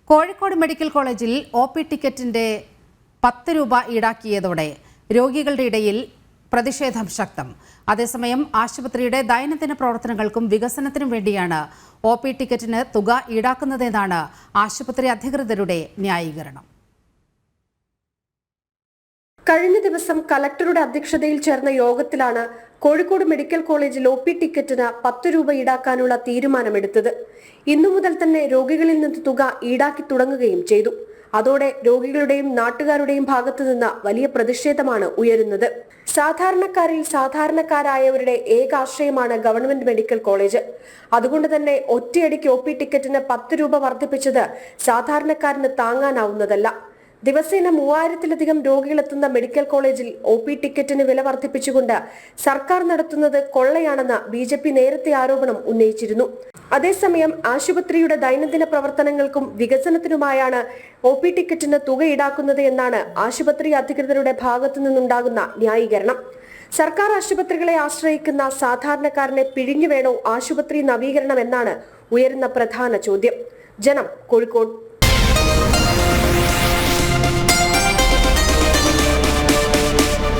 Kozhikode medical കോളേജിൽ OP. ടിക്കറ്റിന്റെ 10 രൂപ ഈടാക്കിയതോടെ രോഗികളുടെ ഇടയിൽ പ്രതിഷേധം ശക്തം. അതേസമയം ആശുപത്രിയുടെ ദൈനംദിന പ്രവർത്തനങ്ങൾക്കും വികസനത്തിനും വേണ്ടിയാണ് ഒ.പി. ടിക്കറ്റിന് തുക ഈടാക്കുന്നതെന്നാണ് ആശുപത്രി അധികൃതരുടെ ന്യായീകരണം. കഴിഞ്ഞ ദിവസം കലക്ടറുടെ അധ്യക്ഷതയിൽ ചേർന്ന യോഗത്തിലാണ് കോഴിക്കോട് മെഡിക്കൽ കോളേജിൽ ഒ.പി. ടിക്കറ്റിന് 10 രൂപ ഈടാക്കാനുള്ള തീരുമാനമെടുത്തത്. ഇന്നു മുതൽ തന്നെ രോഗികളിൽ നിന്ന് തുക ഈടാക്കി തുടങ്ങുകയും ചെയ്തു. അതോടെ രോഗികളുടെയും നാട്ടുകാരുടെയും ഭാഗത്തു നിന്ന് വലിയ പ്രതിഷേധമാണ് ഉയരുന്നത്. സാധാരണക്കാരിൽ സാധാരണക്കാരായവരുടെ ഏക ആശ്രയമാണ് ഗവൺമെന്റ് മെഡിക്കൽ കോളേജ്. അതുകൊണ്ട് തന്നെ ഒറ്റയടിക്ക് ഒ.പി. ടിക്കറ്റിന് 10 രൂപ വർദ്ധിപ്പിച്ചത് സാധാരണക്കാരന് താങ്ങാനാവുന്നതല്ല. ദിവസേന 3000-ലധികം രോഗികളെത്തുന്ന മെഡിക്കൽ കോളേജിൽ ഒ.പി. ടിക്കറ്റിന് വില വർദ്ധിപ്പിച്ചുകൊണ്ട് സർക്കാർ നടത്തുന്നത് കൊള്ളയാണെന്ന് ബി.ജെ.പി. നേരത്തെ ആരോപണം ഉന്നയിച്ചിരുന്നു. അതേസമയം ആശുപത്രിയുടെ ദൈനംദിന പ്രവർത്തനങ്ങൾക്കും വികസനത്തിനുമായാണ് ഒ.പി. ടിക്കറ്റിന് തുക ഈടാക്കുന്നത് എന്നാണ് ആശുപത്രി അധികൃതരുടെ ഭാഗത്തു നിന്നുണ്ടാകുന്ന ന്യായീകരണം. സർക്കാർ ആശുപത്രികളെ ആശ്രയിക്കുന്ന സാധാരണക്കാരനെ പിഴിഞ്ഞു വേണോ ആശുപത്രി നവീകരണം എന്നാണ് ഉയരുന്ന പ്രധാന ചോദ്യം. ജനം, കോഴിക്കോട്.